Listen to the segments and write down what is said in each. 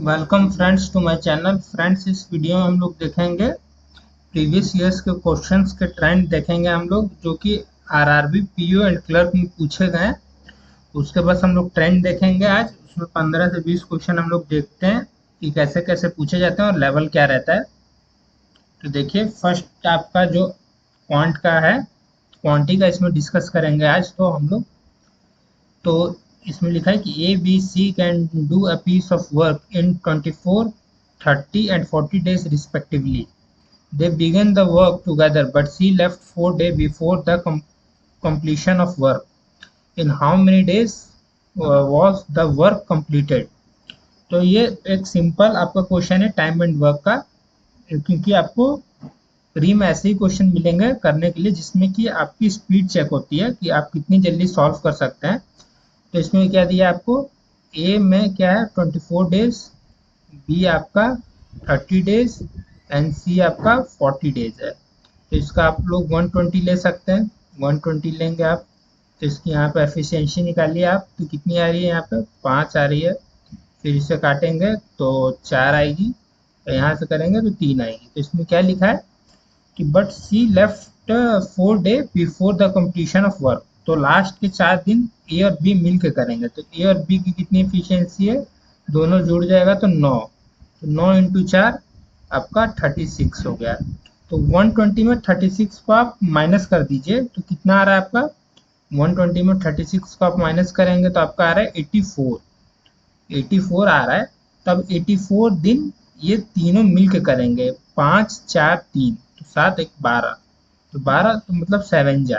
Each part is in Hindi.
Welcome friends to my channel. Friends, इस वीडियो में हम लोग देखेंगे प्रीवियस ईयर्स के क्वेश्चंस के ट्रेंड देखेंगे हम लोग, जो कि आरआरबी, पीओ एंड क्लर्क में पूछे गए हैं। उसके बाद हम लोग ट्रेंड देखेंगे आज। उसमें 15 से 20 क्वेश्चन हम लोग देखते हैं कि कैसे कैसे पूछे जाते हैं और लेवल क्या रहता है। तो देखिए, फर्स्ट आपका जो क्वांट का है, क्वांटी का इसमें डिस्कस करेंगे आज तो हम लोग। तो इसमें लिखा है कि A B C can do a piece of work in 24, 30 and 40 days respectively. They began the work together, but C left 4 days before the completion of work. In how many days was the work completed? तो ये एक सिंपल आपका क्वेश्चन है टाइम एंड वर्क का, क्योंकि आपको प्री में ऐसे ही क्वेश्चन मिलेंगे करने के लिए जिसमें कि आपकी स्पीड चेक होती है कि आप कितनी जल्दी सॉल्व कर सकते हैं। तो इसमें क्या दिया आपको, ए में क्या है 24 डेज, बी आपका 30 डेज एंड सी आपका 40 डेज है। तो इसका आप लोग 120 ले सकते हैं, 120 लेंगे आप। तो इसकी यहाँ पे एफिशिएंसी निकालिए आप, तो कितनी आ रही है, यहाँ पे 5 आ रही है। फिर इसे काटेंगे तो 4 आएगी, तो यहाँ से करेंगे तो 3 आएगी। तो इसमें क्या लिखा है कि but C left 4 day before the completion of work. तो लास्ट के 4 दिन ए और बी मिल के करेंगे। तो ए और बी की कितनी एफिशिएंसी है, दोनों जुड़ जाएगा तो 9। तो 9 इंटू 4 आपका 36 हो गया। तो 120 में 36 को आप माइनस कर दीजिए, तो कितना आ रहा है आपका, 120 में 36 को आप माइनस करेंगे तो आपका आ रहा है 84। 84 आ रहा है। तब 84 दिन ये तीनों मिल के करेंगे, 5 4 3, तो 7 1 12। तो 12 तो मतलब 7 जा,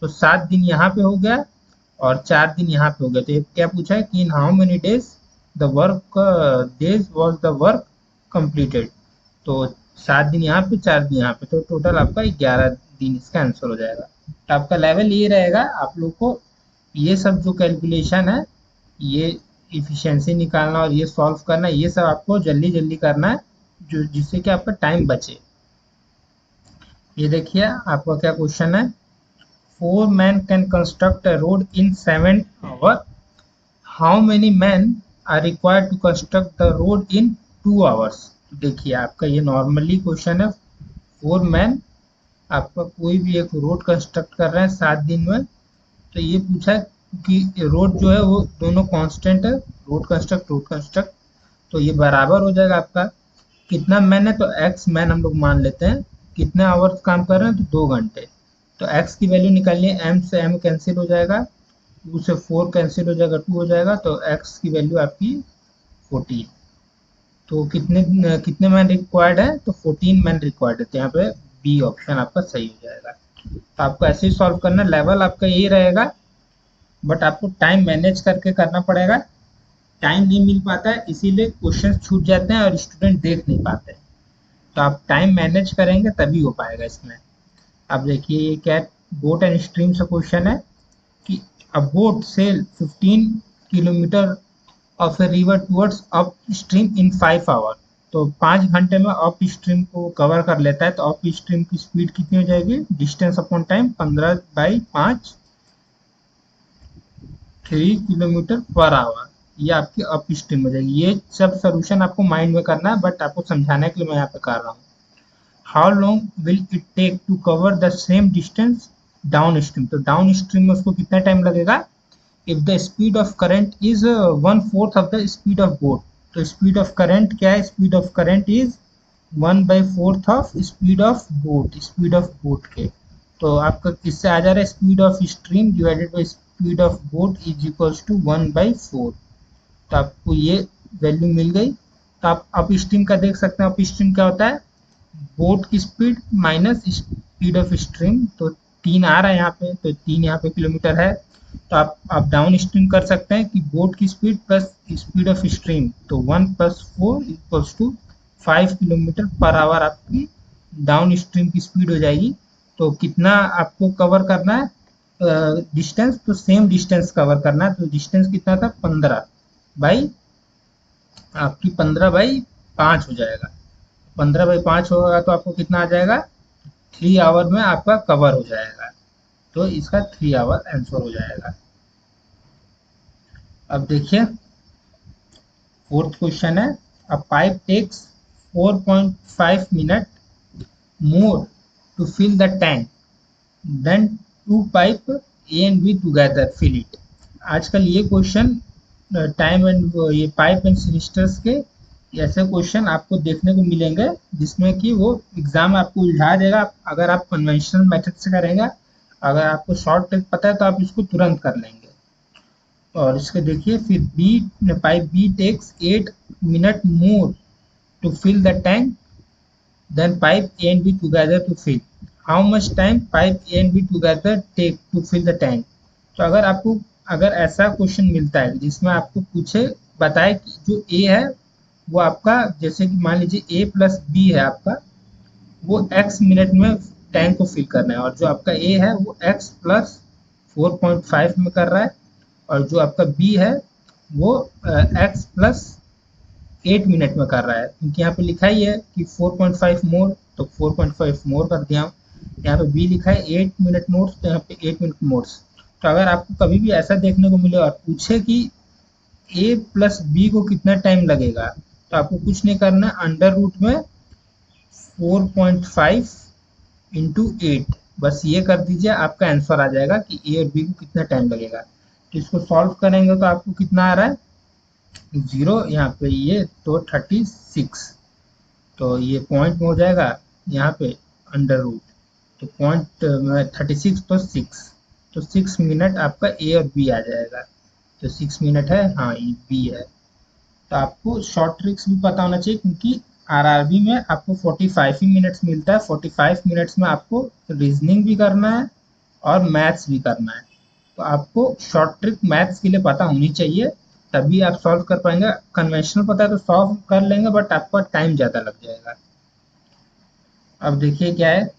तो 7 दिन यहाँ पे हो गया और 4 दिन यहाँ पे हो गया। तो ये क्या पूछा है कि in how many days the work days was the work completed. तो 7 दिन यहाँ पे, 4 दिन यहाँ पे, तो टोटल आपका 11 दिन इसका आंसर हो जाएगा। तो आपका लेवल ये रहेगा, आप लोग को ये सब जो कैलकुलेशन है, ये इफिशियंसी निकालना और ये सॉल्व करना, ये सब आपको जल्दी जल्दी करना है, जो जिससे कि आपका टाइम बचे। ये देखिए आपका क्या क्वेश्चन है, 4 men can construct a road in 7 hours. How many men are required to construct the road in 2 hours? देखिए आपका ये नॉर्मली क्वेश्चन है। 4 men आपका कोई भी एक रोड कंस्ट्रक्ट कर रहे हैं 7 दिन में। तो ये पूछा है कि रोड जो है वो दोनों कांस्टेंट है, रोड कंस्ट्रक्ट। तो ये बराबर हो जाएगा आपका, कितना मैन है तो एक्स मैन हम लोग मान लेते हैं। कितने आवर्स काम कर रहे हैं तो 2 घंटे। तो एक्स की वैल्यू निकालिए, एम से एम कैंसिल हो जाएगा, 2 से 4 कैंसिल हो जाएगा, 2 हो जाएगा। तो एक्स की वैल्यू आपकी 14। तो कितने कितने मैन रिक्वायर्ड है तो 14 मैन रिक्वायर्ड है। तो यहाँ पे बी ऑप्शन आपका सही हो जाएगा। तो आपको ऐसे ही सॉल्व करना, लेवल आपका यही रहेगा, बट आपको टाइम मैनेज करके करना पड़ेगा। टाइम नहीं मिल पाता है इसीलिए क्वेश्चन छूट जाते हैं और स्टूडेंट देख नहीं पाते हैं। तो आप टाइम मैनेज करेंगे तभी हो पाएगा इसमें। अब देखिए ये क्या, बोट एंड स्ट्रीम से क्वेश्चन है कि a boat sail 15 kilometre off a river towards up stream in 5 hour. तो 5 घंटे में अप स्ट्रीम को कवर कर लेता है। तो अप स्ट्रीम की स्पीड कितनी हो जाएगी, distance upon time 15/5, 3 kilometre per our. ये आपकी अप स्ट्रीम हो जाएगी। ये सब सोल्यूशन आपको माइंड में करना है, बट आपको समझाने के लिए मैं यहाँ पे कर रहा हूँ। How long will it take to cover the same distance down stream. तो डाउन स्ट्रीम में उसको कितना टाइम लगेगा, if the speed of current is 1/4 of the speed of boat. तो स्पीड ऑफ करंट क्या है, speed of current is 1/4 of speed of boat, speed of boat के। तो आपका किससे आ जा रहा है, speed of stream divided by speed of boat is equals to 1/4। तो आपको ये वैल्यू मिल गई। तो आप अप स्ट्रीम का देख सकते हैं, अप स्ट्रीम क्या होता है, बोट की speed minus speed of stream. तो 3 आ रहा है यहाँ पे, तो 3 यहाँ पे किलोमीटर है। तो आप डाउन स्ट्रीम कर सकते हैं कि बोट की speed plus speed of stream, तो 1 + 4 equals to 5 kilometre per hour आपकी डाउन स्ट्रीम की स्पीड हो जाएगी। तो कितना आपको कवर करना है डिस्टेंस, तो सेम डिस्टेंस कवर करना है। तो डिस्टेंस कितना था, 15/5 हो जाएगा। 15/5 होगा तो आपको कितना आ जाएगा, 3 आवर में आपका कवर हो जाएगा। तो इसका 3 आवर आंसर हो जाएगा। अब देखिए फोर्थ क्वेश्चन है, A pipe takes 4.5 minutes more to fill the tank than two pipe A and B together fill it. आजकल ये क्वेश्चन टाइम एंड ये पाइप एंड सिलिस्टर्स के ऐसे क्वेश्चन आपको देखने को मिलेंगे जिसमें कि वो एग्जाम आपको उलझा देगा अगर आप कन्वेंशनल मेथड से करेंगे। अगर आपको शॉर्ट ट्रिक पता है तो आप इसको तुरंत कर लेंगे। और इसके देखिए फिर B pipe B takes 8 minute more to fill the tank then pipe A and B together to fill. How much time pipe A and B together take to fill the tank. तो अगर ऐसा क्वेश्चन मिलता है जिसमें आपको पूछे बताए कि जो ए है वो आपका, जैसे कि मान लीजिए ए प्लस बी है आपका, वो x मिनट में टैंक को फिल करना है और जो आपका ए है वो x प्लस 4.5 में कर रहा है और जो आपका बी है वो x प्लस 8 मिनट में कर रहा है। क्योंकि यहाँ पे लिखा ही है कि 4.5 मोर, तो 4.5 मोर कर दिया। यहाँ पे बी लिखा है 8 मिनट मोर, तो यहाँ पे 8 मिनट मोर्स। तो अगर आपको कभी भी ऐसा देखने को मिले और पूछे कि ए प्लस बी को कितना टाइम लगेगा, तो आपको कुछ नहीं करना, अंडर रूट में 4.5 इंटू 8 बस ये कर दीजिए, आपका आंसर आ जाएगा कि ए और बी को कितना टाइम लगेगा। तो इसको सॉल्व करेंगे तो आपको कितना आ रहा है, 0 यहाँ पे ये तो 36, तो ये पॉइंट में हो जाएगा यहाँ पे अंडर रूट, तो पॉइंट 36 तो 6, तो 6 मिनट आपका ए और बी आ जाएगा। तो 6 मिनट है, हाँ ये बी है। तो आपको शॉर्ट ट्रिक्स भी पता होना चाहिए क्योंकि आरआरबी में आपको 45 ही मिनट्स मिलता है। 45 मिनट्स में आपको रीजनिंग भी करना है और मैथ्स भी करना है। तो आपको शॉर्ट ट्रिक मैथ्स के लिए पता होनी चाहिए, तभी आप सॉल्व कर पाएंगे। कन्वेंशनल पता है तो सॉल्व कर लेंगे बट आपका टाइम ज़्यादा लग जाएगा। अब देखिए क्या है,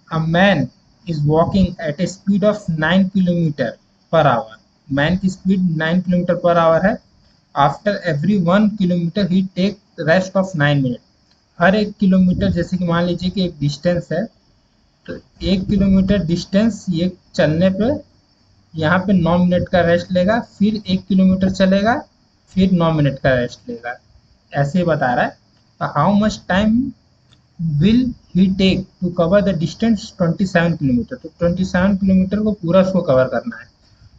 a man is walking at a speed of 9 kilometre per hour. Man की स्पीड 9 किलोमीटर पर आवर है। After every 1 kilometre he take rest of 9 minute. हर 1 किलोमीटर, जैसे कि मान लीजिए कि एक डिस्टेंस है, तो 1 किलोमीटर डिस्टेंस ये चलने पे यहाँ पे 9 मिनट का रेस्ट लेगा, फिर 1 किलोमीटर चलेगा, फिर 9 मिनट का रेस्ट लेगा, ऐसे ही बता रहा है। How much time will he take to cover the distance 27 kilometre. तो 27 किलोमीटर को पूरा उसको कवर करना है।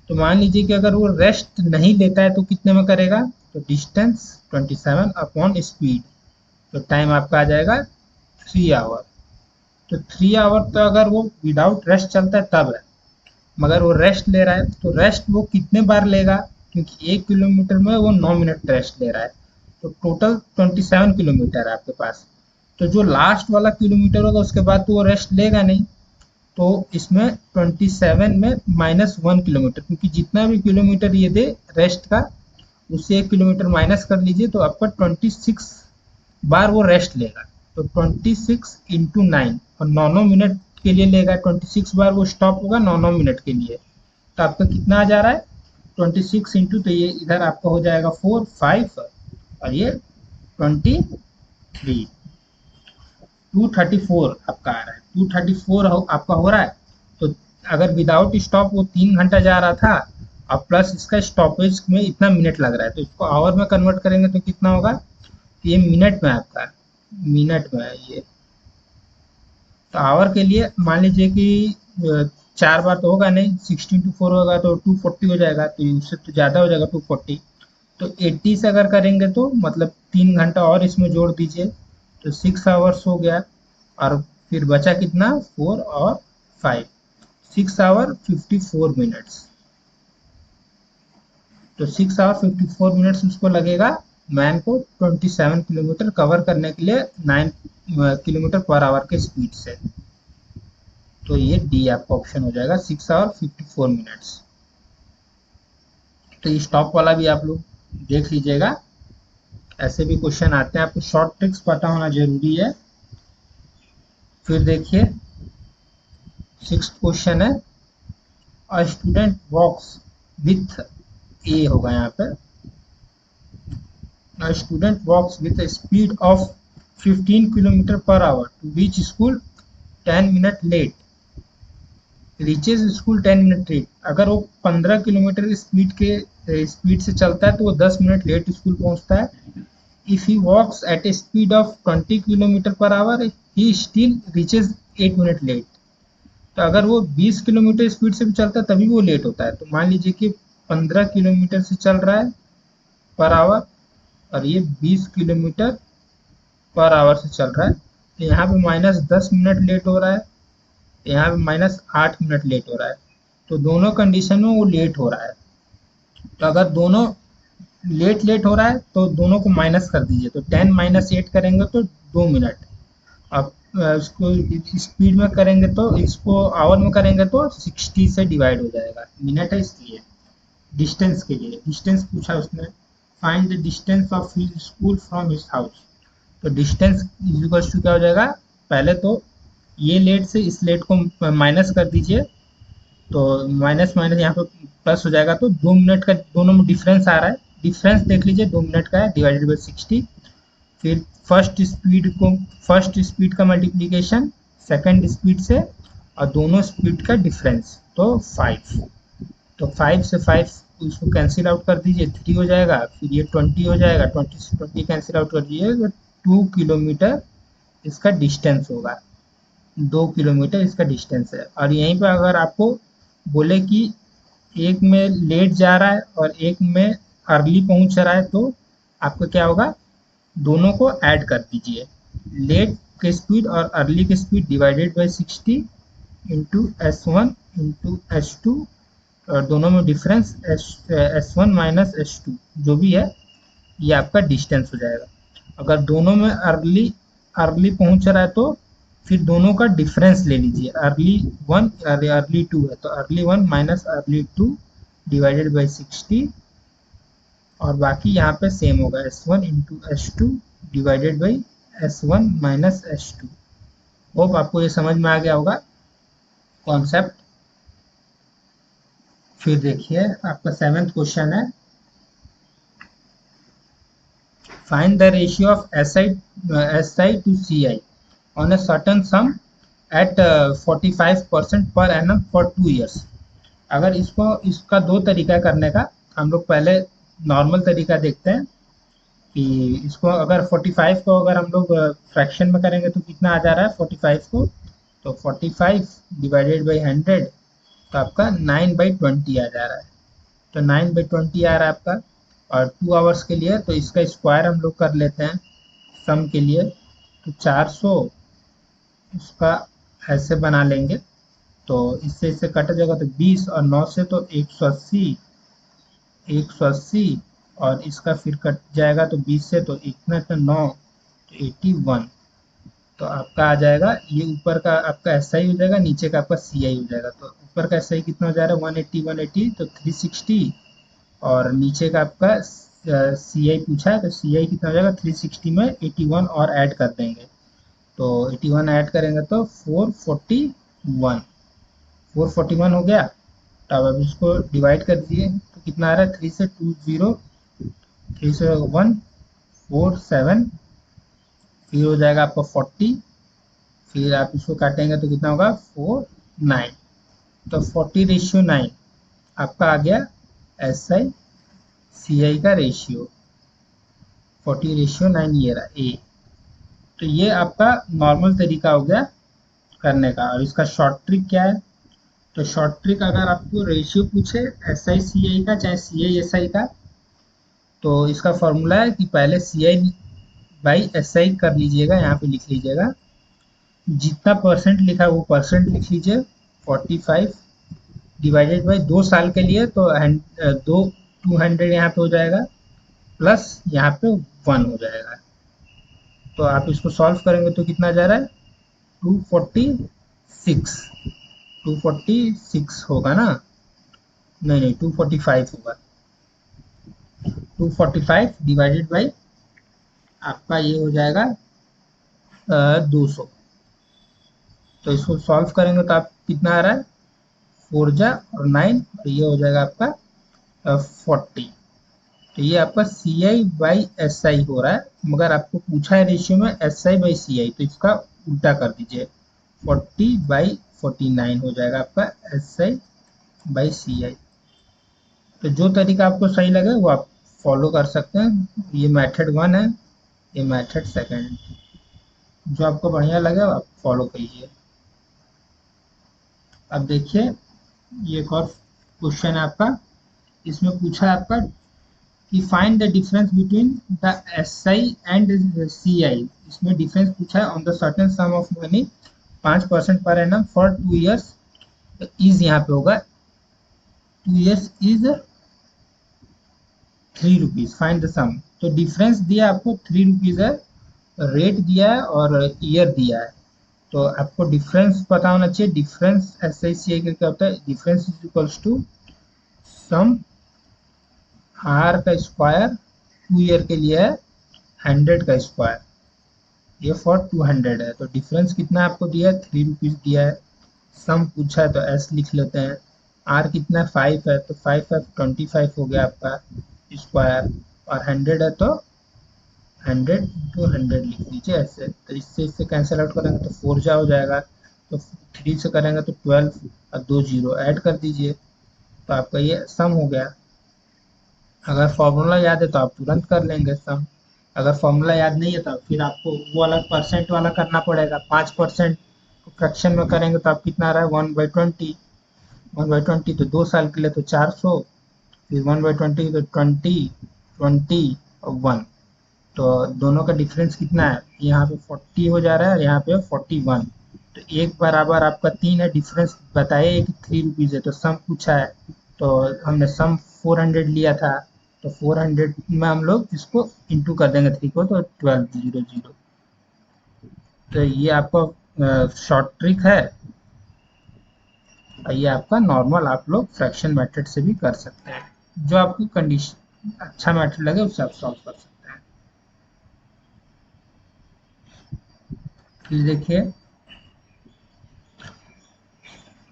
तो मान लीजिए कि अगर वो रेस्ट नहीं लेता है तो कितने में करेगा, तो डिस्टेंस 27 अपॉन स्पीड, तो टाइम आपका आ जाएगा 3 आवर। तो 3 आवर तो अगर वो विदाउट रेस्ट चलता है तब है, मगर वो रेस्ट ले रहा है तो रेस्ट वो कितने बार लेगा, क्योंकि 1 किलोमीटर में वो 9 मिनट रेस्ट ले रहा है, तो टोटल 27 किलोमीटर है आपके पास। तो जो लास्ट वाला किलोमीटर होगा उसके बाद तो वो रेस्ट लेगा नहीं, तो इसमें 27 में -1 किलोमीटर, क्योंकि जितना भी किलोमीटर ये दे रेस्ट का उससे 1 किलोमीटर माइनस कर लीजिए, तो आपका 26 बार वो रेस्ट लेगा। तो 26 इंटू 9 और 9 मिनट के लिए लेगा, 26 बार वो स्टॉप होगा 9 मिनट के लिए। तो आपका कितना आ जा रहा है 26 इंटू, तो ये इधर आपका हो जाएगा 4 5 और ये 23, 234 आपका आ रहा है। 234 आपका हो रहा है। तो अगर विदाउट स्टॉप वो 3 घंटा जा रहा था, अब प्लस इसका स्टॉपेज में इतना मिनट लग रहा है, तो इसको आवर में कन्वर्ट करेंगे तो कितना होगा, तो ये मिनट में आपका मिनट में है ये। तो आवर के लिए मान लीजिए कि 4 बार तो होगा नहीं, 16 to 4 होगा तो 240 हो जाएगा, तो उससे तो ज़्यादा हो जाएगा 240। तो 80 से अगर करेंगे तो मतलब 3 घंटा और इसमें जोड़ दीजिए, तो 6 आवर्स हो गया। और फिर बचा कितना 4 और 5, 6 आवर 54 मिनट्स। तो 6 आवर 54 मिनट्स उसको लगेगा मैन को 27 किलोमीटर कवर करने के लिए 9 किलोमीटर पर आवर के स्पीड से। तो ये डी आपका ऑप्शन हो जाएगा, 6 आवर 54 मिनट्स। तो ये स्टॉप वाला भी आप लोग देख लीजिएगा, ऐसे भी क्वेश्चन आते हैं, आपको शॉर्ट ट्रिक्स पता होना जरूरी है। फिर देखिए 6th क्वेश्चन है, अ स्टूडेंट वॉक्स विथ ए होगा यहाँ पे, a student walks with a speed of 15 kilometre per hour to reach school 10 minute late, reaches school 10 minute late. अगर वो 15 किलोमीटर की स्पीड से चलता है तो वो 10 मिनट लेट स्कूल पहुंचता है। if he walks at a speed of 20 kilometre per hour he still reaches 8 minute late. तो अगर वो 20 किलोमीटर स्पीड से भी चलता है तभी वो लेट होता है। तो मान लीजिए कि 15 किलोमीटर से चल रहा है पर आवर और ये 20 किलोमीटर पर आवर से चल रहा है, तो यहाँ पे -10 मिनट लेट हो रहा है, यहाँ पे -8 मिनट लेट हो रहा है। तो दोनों कंडीशन में वो लेट हो रहा है। तो अगर दोनों लेट लेट हो रहा है तो दोनों को माइनस कर दीजिए। तो 10 - 8 करेंगे तो 2 मिनट। अब इसको स्पीड में करेंगे तो इसको आवर में करेंगे तो 60 से डिवाइड हो जाएगा। मिनट है इसलिए। डिस्टेंस के लिए डिस्टेंस पूछा उसने, find the distance of his school from his house. तो डिस्टेंस इक्वल्स टू क्या हो जाएगा, पहले तो ये लेट से इस लेट को माइनस कर दीजिए। तो माइनस माइनस यहाँ पे प्लस हो जाएगा। तो 2 मिनट का दोनों में डिफरेंस आ रहा है, डिफरेंस देख लीजिए 2 मिनट का है, डिवाइडेड बाई 60। फिर फर्स्ट स्पीड का मल्टीप्लीकेशन सेकंड स्पीड से और दोनों स्पीड का डिफरेंस तो 5। तो 5 से 5 उसको कैंसिल आउट कर दीजिए, 3 हो जाएगा। फिर ये 20 हो जाएगा, 20 से 20 कैंसिल आउट कर दीजिए तो 2 किलोमीटर इसका डिस्टेंस होगा। 2 किलोमीटर इसका डिस्टेंस है। और यहीं पर अगर आपको बोले कि एक में लेट जा रहा है और एक में अर्ली पहुंच रहा है तो आपका क्या होगा, दोनों को ऐड कर दीजिए। लेट के स्पीड और अर्ली के speed divided by 60 into S1 into S2 और दोनों में डिफरेंस S1 माइनस S2 जो भी है ये आपका डिस्टेंस हो जाएगा। अगर दोनों में अर्ली अर्ली पहुंच रहा है तो फिर दोनों का डिफरेंस ले लीजिए। अर्ली 1 अर्ली 2 है तो early 1 minus early 2 divided by 60 और बाकी यहाँ पे सेम होगा S1 into S2 divided by S1 minus S2। Hope आपको ये समझ में आ गया होगा कॉन्सेप्ट। फिर देखिए आपका 7th क्वेश्चन है, find the ratio of SI to CI on a certain sum at 45% per annum for 2 years। अगर इसका दो तरीका करने का, हम लोग पहले नॉर्मल तरीका देखते हैं कि इसको अगर 45 को अगर हम लोग फ्रैक्शन में करेंगे तो कितना आ जा रहा है 45 को, तो 45 डिवाइडेड बाई 100 तो आपका 9/20 आ जा रहा है। तो 9/20 आ रहा है आपका। और 2 आवर्स के लिए तो इसका स्क्वायर हम लोग कर लेते हैं सम के लिए। तो 400 इसका ऐसे बना लेंगे तो इससे कट जाएगा तो 20 और 9 से तो 180 और इसका फिर कट जाएगा तो 20 से तो इतना तो 9 तो 81। तो आपका आ जाएगा ये ऊपर का आपका SI हो जाएगा, नीचे का आपका CI हो जाएगा। तो ऊपर का SI कितना हो जा रहा है 180 तो 360 और नीचे का आपका CI पूछा है तो CI कितना हो जाएगा 360 में 81 और ऐड कर देंगे। तो 81 ऐड करेंगे तो 441 हो गया। तो अब इसको डिवाइड कर दीजिए तो कितना आ रहा है 3 से 20 3 से 1 4 7 फिर हो जाएगा आपका 40। फिर आप इसको काटेंगे तो कितना होगा 4 9। तो 40:9 आपका आ गया SI CI का रेशियो। 40:9 ये रहा A। तो ये आपका नॉर्मल तरीका हो गया करने का। और इसका शॉर्ट ट्रिक क्या है, तो शॉर्ट ट्रिक अगर आपको रेशियो पूछे SI CI का चाहे CI SI का तो इसका फॉर्मूला है कि पहले CI बाई SI कर लीजिएगा, यहाँ पे लिख लीजिएगा जितना परसेंट लिखा है वो परसेंट लिख लीजिए। 45 डिवाइडेड बाई 2 साल के लिए तो 200 यहाँ पे हो जाएगा प्लस यहाँ पे 1 हो जाएगा। तो आप इसको सॉल्व करेंगे तो कितना जा रहा है 246 होगा ना, नहीं 245 होगा। 245 डिवाइडेड बाई आपका ये हो जाएगा 200। तो इसको सॉल्व करेंगे तो आप कितना आ रहा है 4 जा और 9 और ये हो जाएगा आपका 40। तो ये आपका CI बाई SI हो रहा है, मगर आपको पूछा है रेशियो में SI बाई CI तो इसका उल्टा कर दीजिए 40/49 हो जाएगा आपका SI बाई CI। तो जो तरीका आपको सही लगे वो आप फॉलो कर सकते हैं। ये मेथड 1 है। ये मेथड सेकंड, जो आपको बढ़िया लगे आप फॉलो कीजिए। अब देखिए, ये एक और क्वेश्चन है आपका। इसमें पूछा है आपका कि find the difference between the SI and CI. इसमें डिफरेंस पूछा है on the certain some of money 5% per annum for 2 years। Is यहाँ पे होगा 2 years is 3 rupees, find the sum. तो डिफरेंस दिया आपको 3 रुपीज है, रेट दिया है और ईयर दिया है। तो आपको डिफरेंस पता होना चाहिए। डिफरेंस एस आई सी आई का क्या होता है, difference is equals to sum R का स्क्वायर 2 ईयर के लिए है 100 का स्क्वायर, ये फॉर 200 है। तो डिफरेंस कितना आपको दिया है, 3 रुपीज दिया है। सम पूछा है तो एस लिख लेते हैं। आर कितना 5 है, तो 5 5 25 हो गया आपका स्क्वायर, और 100 है तो 100 × 100 लिख लीजिए ऐसे। तो इससे इससे कैंसिल आउट करेंगे तो 4 जा हो जाएगा, तो 3 से करेंगे तो 12 और 2 जीरो ऐड कर दीजिए, तो आपका ये सम हो गया। अगर फॉर्मूला याद है तो आप तुरंत कर लेंगे सम। अगर फॉर्मूला याद नहीं है तो फिर आपको वो वाला परसेंट वाला करना पड़ेगा। 5% फ्रैक्शन में करेंगे तो आप कितना आ रहा है 1/20। 1/20 तो 2 साल के लिए तो 400, फिर 1/20 तो 20, 20 और 1। तो दोनों का डिफरेंस कितना है, यहाँ पे 40 हो जा रहा है और यहाँ पे 41। तो एक बराबर आपका 3 है, डिफरेंस बताइए कि 3 रुपीज़ है। तो सम पूछा है तो हमने सम 400 लिया था, तो 400 में हम लोग इसको इंटू कर देंगे 3 को, तो 1200। तो ये आपका शॉर्ट ट्रिक है, और ये आपका नॉर्मल आप लोग फ्रैक्शन मेथड से भी कर सकते हैं। जो आपको कंडीशन अच्छा मेथड लगे उससे आप सॉल्व कर सकते हैं। फिर देखिए,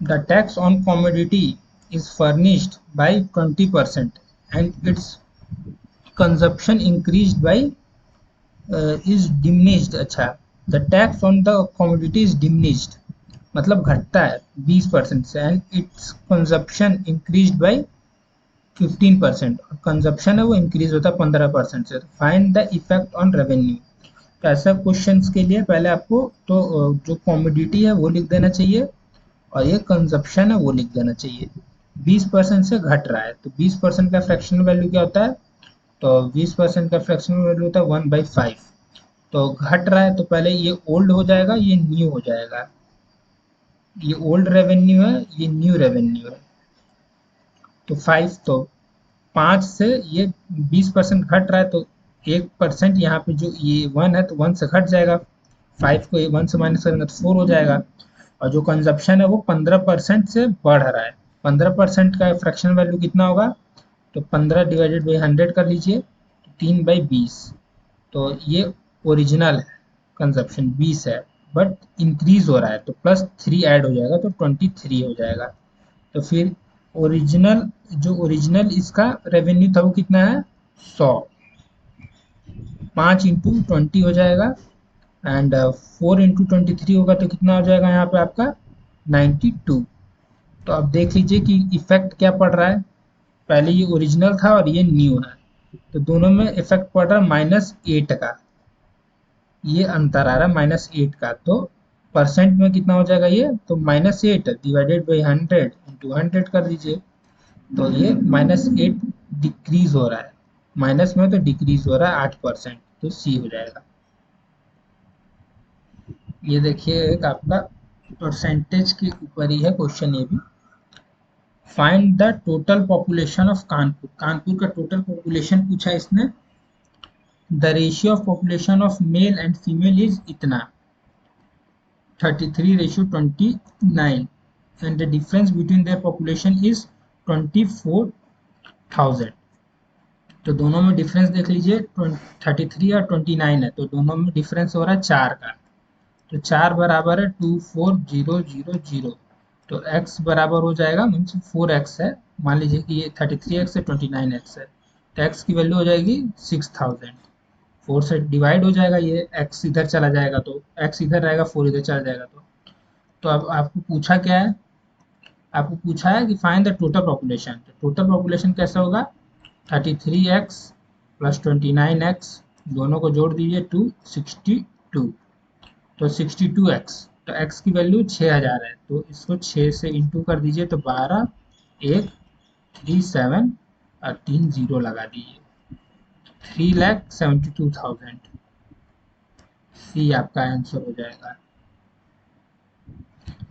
the tax on commodity is furnished by 20% and its consumption increased by is diminished। अच्छा, the tax on the commodity is diminished मतलब घटता है 20% से, and it's consumption increase by 15%, और कंजप्शन है वो इंक्रीज होता है 15% से। Find the effect on revenue. तो ऐसा क्वेश्चंस के लिए पहले आपको तो जो कॉमोडिटी है वो लिख देना चाहिए, और ये कंजप्शन है वो लिख देना चाहिए। 20% से घट रहा है, तो 20% का फ्रैक्शनल वैल्यू क्या होता है, तो 20% का फ्रैक्शनल वैल्यू होता है 1/5। तो घट रहा है तो पहले ये ओल्ड हो जाएगा, ये न्यू हो जाएगा। ये ओल्ड रेवेन्यू है, ये न्यू रेवेन्यू है। तो 5, तो 5 से ये 20% घट रहा है, तो 1% यहाँ पे जो ये 1 है तो 1 से घट जाएगा। 5 को 1 से माइनस करेंगे तो 4 हो जाएगा। और जो कंजप्शन है वो 15% से बढ़ रहा है। 15% का फ्रैक्शन वैल्यू कितना होगा, तो 15 डिवाइडेड बाई 100 कर लीजिए, तो 3/20। तो ये ओरिजिनल है, कंजप्शन 20 है, बट इंक्रीज हो रहा है तो +3 ऐड हो जाएगा तो 23 हो जाएगा। तो फिर ओरिजिनल, जो ओरिजिनल इसका रेवेन्यू था वो कितना है 100, 5 इंटू 20 हो जाएगा, एंड 4 इंटू 23 होगा तो कितना हो जाएगा यहाँ पे आपका 92। तो अब देख लीजिए कि इफेक्ट क्या पड़ रहा है। पहले ये ओरिजिनल था और ये न्यू है, तो दोनों में इफेक्ट पड़ रहा है -8 का। ये अंतर आ रहा है -8 का, तो परसेंट में कितना हो जाएगा ये, तो -8 डिवाइडेड बाई 100 इंटू 100 कर दीजिए। तो ये -8 डिक्रीज हो रहा है, माइनस में तो डिक्रीज हो रहा है 8%, तो सी हो जाएगा। ये देखिए एक आपका परसेंटेज के ऊपर ही है क्वेश्चन ये भी। Find the total population of Kanpur. Kanpur का टोटल पॉपुलेशन पूछा है इसने। The ratio of population of male and female is इतना 33:29, and the difference between their population is 24,000। तो दोनों में डिफरेंस देख लीजिए, 33 और 29 है, तो दोनों में डिफरेंस हो रहा है 4 का। तो 4 बराबर है 24000। तो x बराबर हो जाएगा, मीन्स 4x है। मान लीजिए कि ये 33x है, 29x है, तो x की वैल्यू हो जाएगी 6000। 4 से डिवाइड हो जाएगा, ये x इधर चला जाएगा तो x इधर रहेगा, 4 इधर चला जाएगा। तो अब आपको पूछा क्या है, आपको पूछा है कि फाइंड द टोटल पॉपुलेशन। तो टोटल पॉपुलेशन कैसा होगा, 33x + 29x दोनों को जोड़ दीजिए 262, तो 62x, तो x की वैल्यू 6000 है, तो इसको 6 से इंटू कर दीजिए, तो 12 1 3 7 और 3 जीरो लगा दीजिए, 3,72,000 सी आपका आंसर हो जाएगा।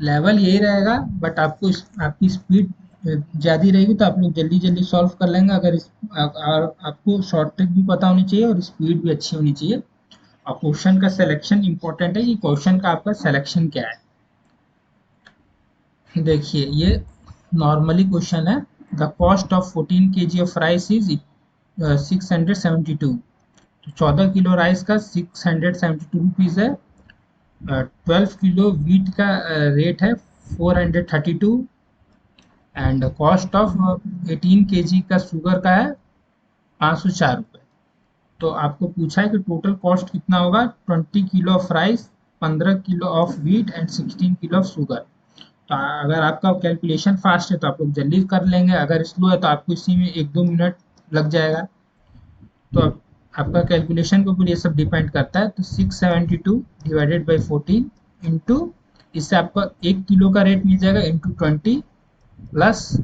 लेवल यही रहेगा, बट आपको आपकी स्पीड ज़्यादा रहेगी तो आप लोग जल्दी जल्दी सॉल्व कर लेंगे। अगर और आपको शॉर्ट ट्रिक भी पता होनी चाहिए और स्पीड भी अच्छी होनी चाहिए। और क्वेश्चन का सिलेक्शन इंपॉर्टेंट है कि क्वेश्चन का आपका सिलेक्शन क्या है। देखिए ये नॉर्मली क्वेश्चन है, the cost of 14 kg of rice is 672, तो 14 किलो राइस का 672 रुपीज़ है। 12 किलो वीट का रेट है 432, एंड कॉस्ट ऑफ 18 kg का शुगर का है 504 रुपये। तो आपको पूछा है कि टोटल कॉस्ट कितना होगा, 20 kilo of rice, 15 kilo of wheat and 16 kilo of sugar. तो अगर आपका कैलकुलेशन फास्ट है तो आप लोग जल्दी कर लेंगे, अगर स्लो है तो आपको इसी में 1-2 मिनट लग जाएगा। तो आपका कैलकुलेशन के ऊपर ये सब डिपेंड करता है। तो 672 डिवाइडेड बाई 14 इंटू, इससे आपका 1 किलो का रेट मिल जाएगा, इंटू 20 प्लस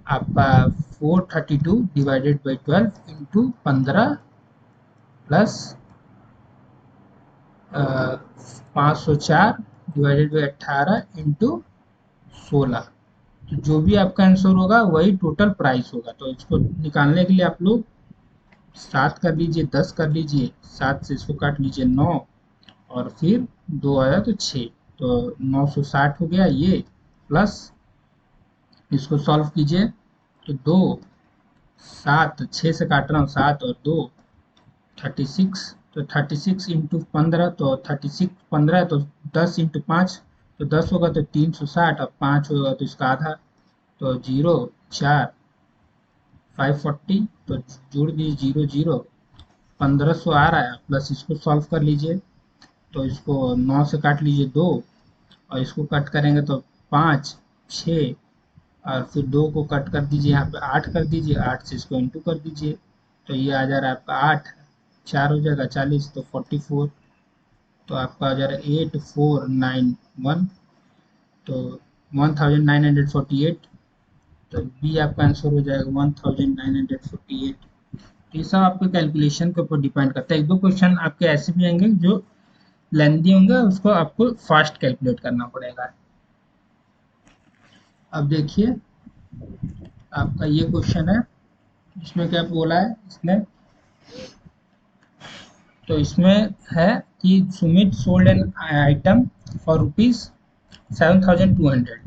आपका 432 divided by 12 into 15 plus 504 divided by 18 into 16। तो जो भी आपका आंसर होगा वही टोटल प्राइस होगा। तो इसको निकालने के लिए आप लोग 7 कर लीजिए, 10 कर लीजिए, 7 से इसको काट लीजिए 9, और फिर 2 आया तो 6, तो 960 हो गया ये, प्लस इसको सॉल्व कीजिए, तो 2 7 6 से काट रहा हूँ, 7 और 2 36, तो 36 इंटू 15, तो 36 15, तो 10 इंटू 5, तो 10 होगा तो 360, और 5 होगा तो इसका आधा, तो 0 4 540, तो जोड़ दीजिए 0 0, 1500 आ रहा है, प्लस इसको सॉल्व कर लीजिए, तो इसको 9 से काट लीजिए 2, और इसको कट करेंगे तो 5 6, और फिर 2 को कट कर दीजिए, यहाँ पे 8 कर दीजिए, 8 से इसको इंटू कर दीजिए, तो ये आ जा रहा है आपका 8, 4 हो जाएगा 40, तो 44, तो आपका आ जा रहा है 8491, तो 1948, तो बी आपका आंसर हो जाएगा 1948। तो ये सब आपके कैलकुलेशन के ऊपर डिपेंड करता है। एक दो क्वेश्चन आपके ऐसे भी आएंगे जो लेंदी होंगे, उसको आपको फास्ट कैलकुलेट करना पड़ेगा। अब देखिए आपका ये क्वेश्चन है, इसमें क्या बोला है इसने, तो इसमें है कि Sumit sold an item for ₹7200,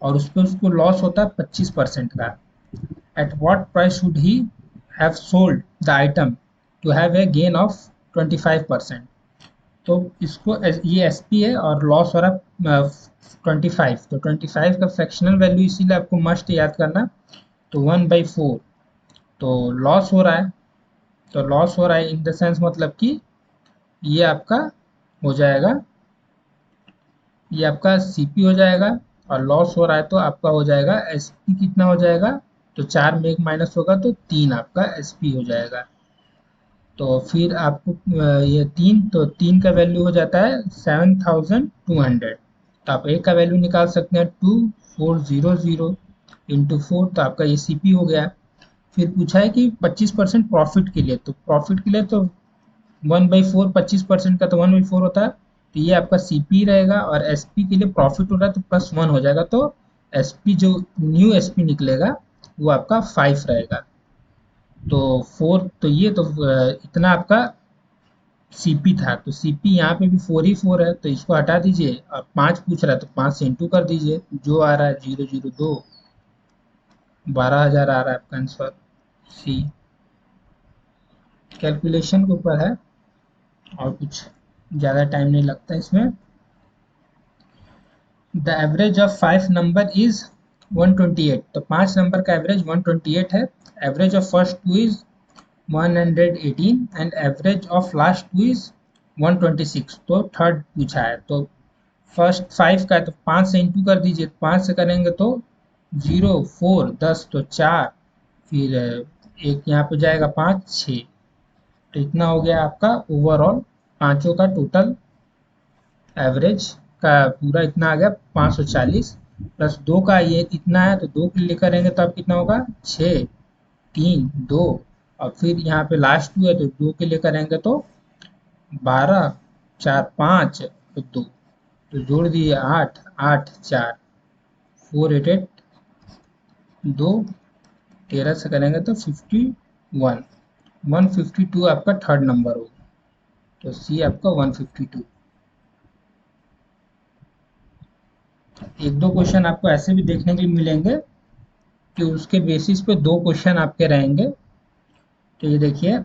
और उस पर उसको लॉस होता है 25% का। At what price should he have sold the item to have a gain of 25%। तो इसको ये एस पी है और लॉस हो रहा है 25, तो 25 का फ्रैक्शनल वैल्यू इसीलिए आपको मस्ट याद करना, तो 1/4, तो लॉस हो रहा है, तो लॉस हो रहा है इन द सेंस मतलब कि ये आपका हो जाएगा, ये आपका सीपी हो जाएगा, और लॉस हो रहा है तो आपका हो जाएगा एसपी, कितना हो जाएगा, तो 4 में 1 माइनस होगा तो 3 आपका एसपी हो जाएगा। तो फिर आपको ये 3, तो 3 का वैल्यू हो जाता है 7200, तो आप एक का वैल्यू निकाल सकते हैं 2400 इंटू 4, तो आपका ये सीपी हो गया। फिर पूछा है कि 25% प्रॉफिट के लिए, तो प्रॉफिट के लिए तो 1/4, 25% का तो 1/4 होता है, तो ये आपका सीपी रहेगा, और एसपी के लिए प्रॉफिट हो रहा है तो +1 हो जाएगा, तो एसपी जो न्यू एसपी निकलेगा वो आपका 5 रहेगा। तो 4, तो ये तो इतना आपका सीपी था, तो सीपी यहाँ पे भी 4 ही 4 है, तो इसको हटा दीजिए, और 5 पूछ रहा है तो 5 से इंटू कर दीजिए, जो आ रहा है 002, 12,000 आ रहा है आपका आंसर सी। कैलकुलेशन के ऊपर है, और कुछ ज़्यादा टाइम नहीं लगता इसमें। The average of 5 number is 128, तो 5 नंबर का एवरेज 128 है। Average of first 2 is 118, and average of last 2 is 126, तो थर्ड पूछा है। तो फर्स्ट 5 का है तो 5 से इंटू कर दीजिए, 5 से करेंगे तो 0 4 10, तो 4, फिर एक यहाँ पे जाएगा 5 6, तो इतना हो गया आपका ओवरऑल पांचों का टोटल एवरेज का पूरा इतना आ गया 540 प्लस 2 का ये इतना है, तो 2 के लिए करेंगे तो अब कितना होगा 6 3 2 और फिर यहाँ पे लास्ट 2 है तो 2 के लिए करेंगे तो 12 4 5 तो 2 तो जोड़ दिए 8 8 4 4 8 8 2 13 से करेंगे तो 51 152 आपका थर्ड नंबर होगा। तो सी आपका 152। एक दो क्वेश्चन आपको ऐसे भी देखने के लिए मिलेंगे कि उसके बेसिस पे दो क्वेश्चन आपके रहेंगे। तो ये देखिए,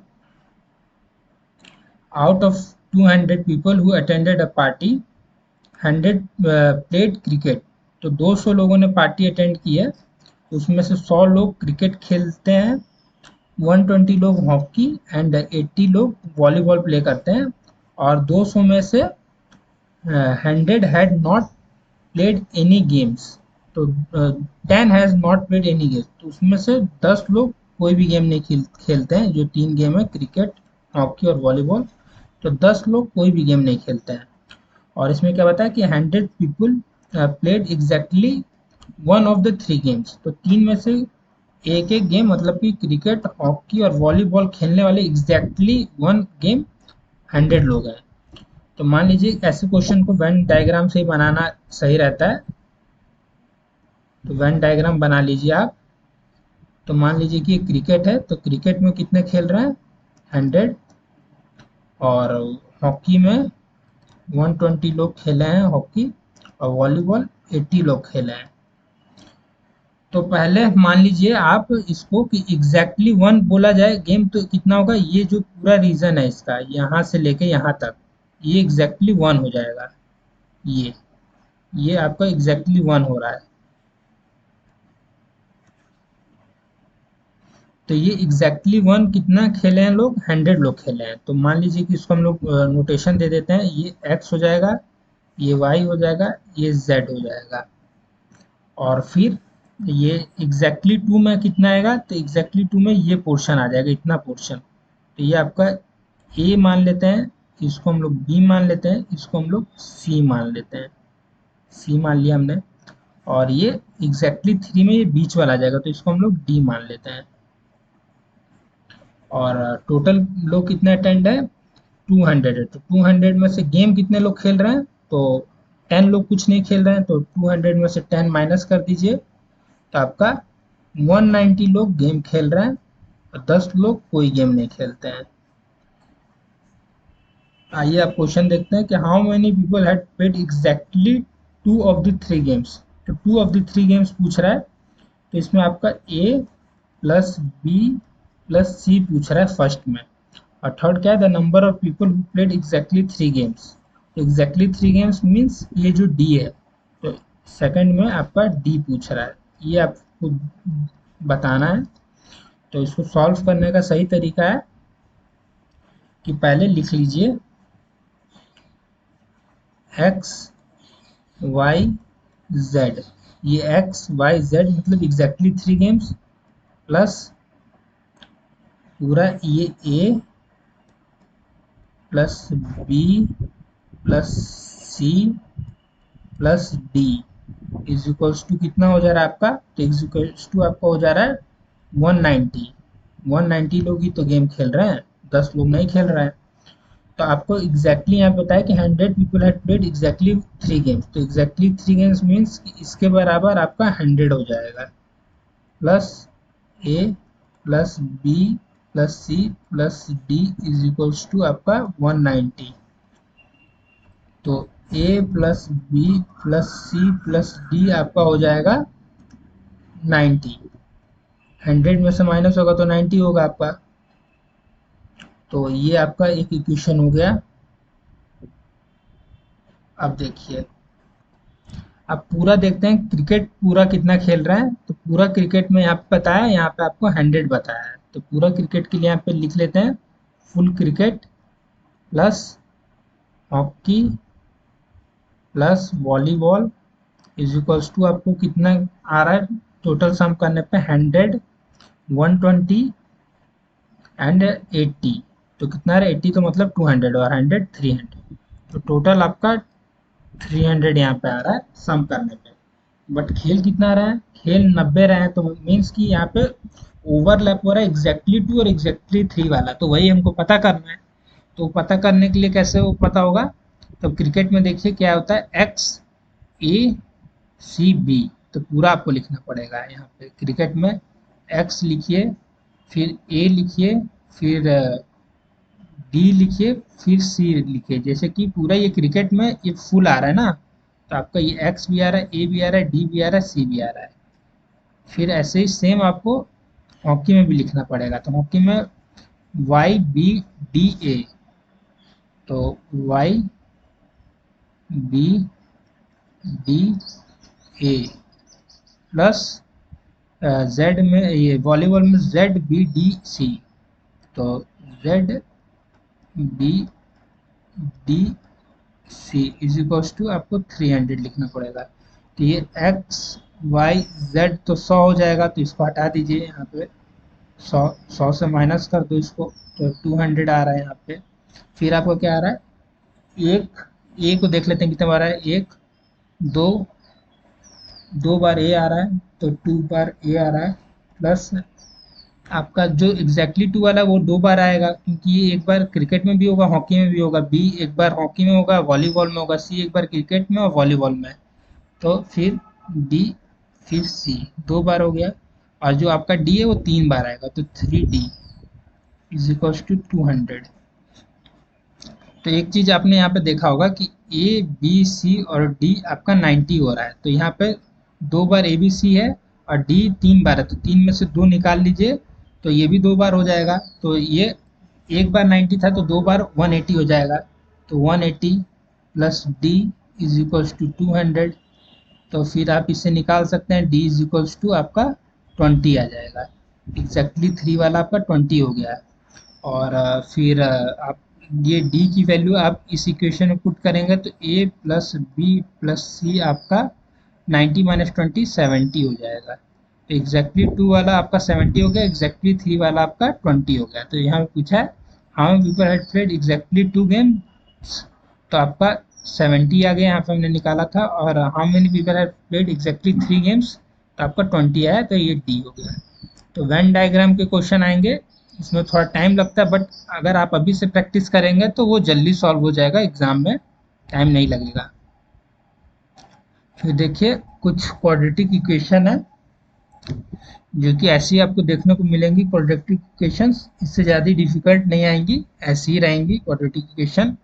out of 200 people who attended a party 100 played cricket. तो 200 लोगों ने पार्टी अटेंड की है, उसमें से 100 लोग क्रिकेट खेलते हैं, 120 लोग हॉकी एंड 80 लोग वॉलीबॉल प्ले करते हैं, और 200 में से 100 had not played any games. तो 10 has not played any games, तो उसमें से 10 लोग कोई भी गेम नहीं खेलते हैं, जो तीन गेम है क्रिकेट हॉकी और वॉलीबॉल। तो 10 लोग कोई भी गेम नहीं खेलते हैं। और इसमें क्या बताया कि 100 people played exactly one of the three games. तो तीन में से एक एक गेम, मतलब कि क्रिकेट हॉकी और वॉलीबॉल खेलने वाले एग्जैक्टली वन गेम 100 लोग हैं। तो मान लीजिए ऐसे क्वेश्चन को वेन डायग्राम से ही बनाना सही रहता है। तो वेन डायग्राम बना लीजिए आप। तो मान लीजिए कि क्रिकेट है, तो क्रिकेट में कितने खेल रहे हैं 100, और हॉकी में 120 लोग खेले हैं हॉकी, और वॉलीबॉल 80 लोग खेले हैं। तो पहले मान लीजिए आप इसको कि एग्जैक्टली वन बोला जाए गेम, तो कितना होगा, ये जो पूरा रीजन है इसका यहाँ से लेके यहाँ तक, ये एग्जैक्टली वन हो जाएगा। ये आपका एग्जैक्टली वन हो रहा है। तो ये एग्जैक्टली वन कितना खेले हैं लोग, 100 लोग खेले हैं। तो मान लीजिए कि इसको हम लोग नोटेशन दे देते हैं, ये x हो जाएगा, ये y हो जाएगा, ये z हो जाएगा। और फिर ये एग्जैक्टली टू में कितना आएगा, तो एग्जैक्टली टू में ये पोर्शन आ जाएगा, इतना पोर्शन। तो ये आपका a मान लेते हैं, इसको हम लोग b मान लेते हैं, इसको हम लोग c मान लेते हैं, c मान लिया हमने। और ये एग्जैक्टली थ्री में ये बीच वाला आ जाएगा, तो इसको हम लोग d मान लेते हैं। और टोटल लोग कितने अटेंड है 200 है। तो 200 में से गेम कितने लोग खेल रहे हैं, तो 10 लोग कुछ नहीं खेल रहे हैं, तो 200 में से 10 माइनस कर दीजिए, तो आपका 190 लोग गेम खेल रहे हैं और 10 लोग कोई गेम नहीं खेलते हैं। आइए आप क्वेश्चन देखते हैं कि how many people had played exactly two of the three games. तो two of the three games पूछ रहा है, तो इसमें आपका A plus B plus C पूछ रहा है फर्स्ट में। और थर्ड क्या है, the number of people who played exactly three games. Exactly three games means ये जो डी है, तो सेकंड में आपका डी पूछ रहा है, ये आपको बताना है। तो इसको सॉल्व करने का सही तरीका है कि पहले लिख लीजिए एक्स वाई जेड। ये एक्स वाई जेड मतलब एग्जैक्टली थ्री गेम्स, प्लस पूरा ये A plus B plus C plus D is equals to कितना हो जा रहा है आपका, तो इज इक्वल्स टू आपका हो जा रहा है 190। 190 लोग ही तो गेम खेल रहे हैं, 10 लोग नहीं खेल रहे हैं। तो आपको एग्जैक्टली यहाँ बताया कि 100 people had played exactly three games. तो एग्जैक्टली थ्री गेम्स मीन्स इसके बराबर आपका 100 हो जाएगा, plus A plus B plus C plus D is equals to आपका 190। तो A plus B plus C plus D आपका हो जाएगा 90। 100 में से माइनस होगा तो 90 होगा आपका। तो ये आपका एक इक्वेशन हो गया। अब देखिए, अब पूरा देखते हैं क्रिकेट पूरा कितना खेल रहा है। तो पूरा क्रिकेट में यहाँ पे बताया, यहाँ पे आपको 100 बताया है। तो पूरा क्रिकेट के लिए यहाँ पे लिख लेते हैं full cricket plus hockey plus volleyball is equals to आपको कितना आ रहा है, टोटल सम करने पे 100 120 एंड 80। तो कितना रहा 80, तो मतलब 200 और 100 300, तो टोटल आपका 300 यहाँ पे आ रहा है सम करने पे। बट खेल कितना रहा है, खेल 90 रहा है, तो मीन्स कि यहाँ पे ओवरलैप हो रहा है एग्जैक्टली 2 और एग्जैक्टली 3 वाला, तो वही हमको पता करना है। तो पता करने के लिए कैसे वो पता होगा, तो क्रिकेट में देखिए क्या होता है, एक्स ए सी बी, तो पूरा आपको लिखना पड़ेगा यहाँ पे क्रिकेट में। एक्स लिखिए, फिर ए लिखिए, फिर डी लिखिए, फिर सी लिखिए, जैसे कि पूरा ये क्रिकेट में ये फुल आ रहा है ना, तो आपका ये एक्स भी आ रहा है, ए भी आ रहा है, डी भी आ रहा है, सी भी आ रहा है। फिर ऐसे ही सेम आपको हॉकी में भी लिखना पड़ेगा, तो हॉकी में वाई बी डी ए, तो Y B D A plus Z में, ये वॉलीबॉल में जेड बी डी सी, तो Z B D C is equals to आपको 300 लिखना पड़ेगा। तो ये एक्स वाई जेड तो 100 हो जाएगा, तो इसको हटा दीजिए यहाँ पे, 100 से माइनस कर दो इसको, तो 200 आ रहा है यहाँ पे। फिर आपको क्या आ रहा है, एक ए को देख लेते हैं कितने बार आ रहा है, एक दो, दो बार ए आ रहा है, तो 2 बार ए आ रहा है, प्लस आपका जो एग्जैक्टली 2 वाला है वो 2 बार आएगा, क्योंकि ये एक बार क्रिकेट में भी होगा, हॉकी में भी होगा, बी एक बार हॉकी में होगा, वॉलीबॉल में होगा, सी एक बार क्रिकेट में और वॉलीबॉल में, तो फिर डी, फिर सी 2 बार हो गया। और जो आपका डी है वो 3 बार आएगा, तो 3D इज इक्वल्स टू 200। तो एक चीज आपने यहाँ पे देखा होगा कि ए बी सी और डी आपका 90 हो रहा है, तो यहाँ पे 2 बार ए बी सी है और डी 3 बार है, तो 3 में से 2 निकाल लीजिए, तो ये भी 2 बार हो जाएगा, तो ये एक बार 90 था तो 2 बार 180 हो जाएगा, तो 180 plus D is equals to 200। तो फिर आप इसे निकाल सकते हैं, डी इज इक्वल्स टू आपका 20 आ जाएगा, एग्जैक्टली 3 वाला आपका 20 हो गया है। और फिर आप ये डी की वैल्यू आप इस इक्वेशन में पुट करेंगे, तो ए प्लस बी प्लस सी आपका 90 माइनस 20 70 हो जाएगा, तो एग्जैक्टली 2 वाला आपका 70 हो गया, एग्जैक्टली 3 वाला आपका 20 हो गया। तो यहाँ पे पूछा है how many people had played exactly 2 games, तो आपका 70 आ गया, यहाँ पे हमने निकाला था, और how many people had played exactly 3 games, तो आपका 20 आया, तो ये डी हो गया। तो वेन डायग्राम के क्वेश्चन आएंगे, इसमें थोड़ा टाइम लगता है, बट अगर आप अभी से प्रैक्टिस करेंगे तो वो जल्दी सॉल्व हो जाएगा, एग्जाम में टाइम नहीं लगेगा। फिर देखिए कुछ क्वाड्रेटिक इक्वेशन है जो कि ऐसी आपको देखने को मिलेंगी, क्वाड्रेटिक इक्वेशंस इससे ज़्यादा डिफिकल्ट नहीं आएंगी, ऐसी ही रहेंगी क्वाड्रेटिक इक्वेशन।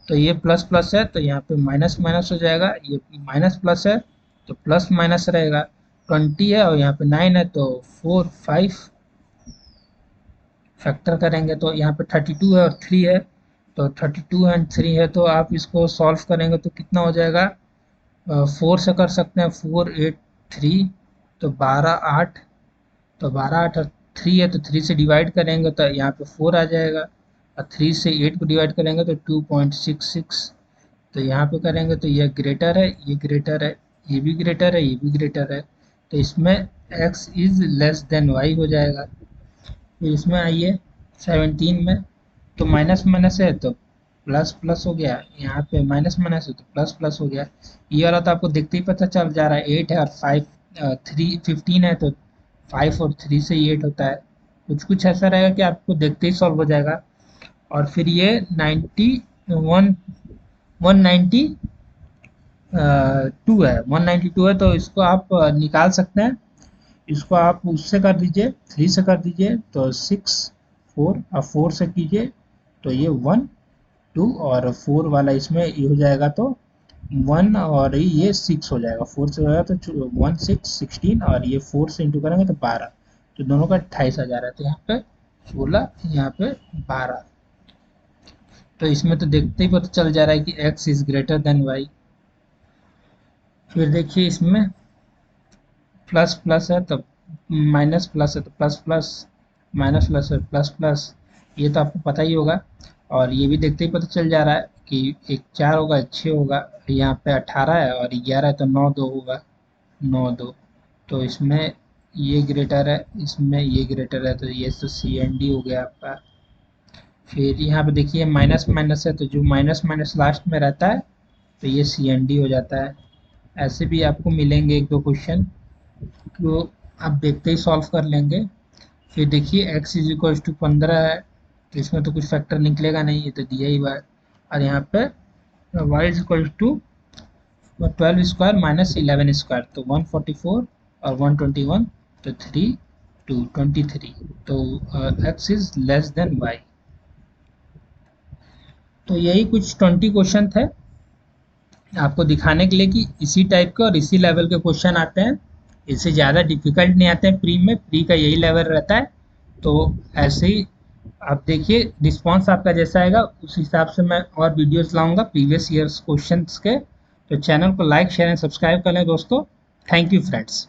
तो ये प्लस प्लस है, तो यहाँ पे माइनस माइनस हो जाएगा, ये माइनस प्लस है तो प्लस माइनस रहेगा, 20 है और यहाँ पे 9 है, तो 4 5 फैक्टर करेंगे, तो यहाँ पे 32 है और 3 है, तो 32 एंड 3 है, तो आप इसको सॉल्व करेंगे तो कितना हो जाएगा, 4 से कर सकते हैं, 4 8 3, तो 12 8, तो 12 8 और 3 है, तो 3 से डिवाइड करेंगे तो यहाँ पे 4 आ जाएगा, और 3 से 8 को डिवाइड करेंगे तो 2.66, तो यहाँ पे करेंगे तो ये ग्रेटर है, ये ग्रेटर है, ये भी ग्रेटर है, ये भी ग्रेटर है, तो इसमें x is less than y हो जाएगा। फिर इसमें आइए 17 में, तो माइनस माइनस है तो प्लस प्लस हो गया, यहाँ पे माइनस माइनस है तो प्लस प्लस हो गया। ये वाला तो आपको देखते ही पता चल जा रहा है, 8 है और 5 3 15 है, तो 5 और 3 से 8 होता है, कुछ कुछ ऐसा रहेगा कि आपको देखते ही सॉल्व हो जाएगा। और फिर ये 91 192 है, 192 है, तो इसको आप निकाल सकते हैं, इसको आप उससे कर दीजिए, 3 से कर दीजिए तो 6 4 और 4 से कीजिए तो ये 1 2, और 4 वाला इसमें ये हो जाएगा तो 1, और ये 6 हो जाएगा, 4 से हो जाएगा तो 1 6 16, और ये 4 से इंटू करेंगे तो 12, तो दोनों का 28 आ जा रहा है, तो यहाँ पे 16 यहाँ पे 12। तो इसमें तो देखते ही पता चल जा रहा है कि x is greater than y। फिर देखिए इसमें प्लस प्लस है तो माइनस प्लस है तो प्लस प्लस, माइनस प्लस है प्लस प्लस, ये तो आपको पता ही होगा। और ये भी देखते ही पता चल जा रहा है कि एक 4 होगा, एक 6 होगा, यहाँ पे 18 है और 11 है, तो 9 2 होगा, 9 2, तो इसमें ये ग्रेटर है, इसमें ये ग्रेटर है, तो ये तो सी एन डी हो गया आपका। फिर यहाँ पे देखिए माइनस माइनस है, तो जो माइनस माइनस लास्ट में रहता है तो ये CND हो जाता है। ऐसे भी आपको मिलेंगे एक दो क्वेश्चन, तो आप देखते ही सॉल्व कर लेंगे। फिर देखिए x इज इक्वल टू 15 है, तो इसमें तो कुछ फैक्टर निकलेगा नहीं, ये तो दिया ही हुआ है। और यहाँ पे y is equal to 12 square minus 11 square, तो 144 और 121, तो 3 टू 23, तो x is less than y। तो यही कुछ 20 क्वेश्चन थे आपको दिखाने के लिए कि इसी टाइप के और इसी लेवल के क्वेश्चन आते हैं, इससे ज़्यादा डिफिकल्ट नहीं आते हैं प्री में। प्री का यही लेवल रहता है। तो ऐसे ही आप देखिए रिस्पॉन्स आपका जैसा आएगा उस हिसाब से मैं और वीडियोस लाऊंगा प्रीवियस ईयर्स क्वेश्चंस के। तो चैनल को लाइक शेयर एंड सब्सक्राइब कर लें दोस्तों। Thank you friends.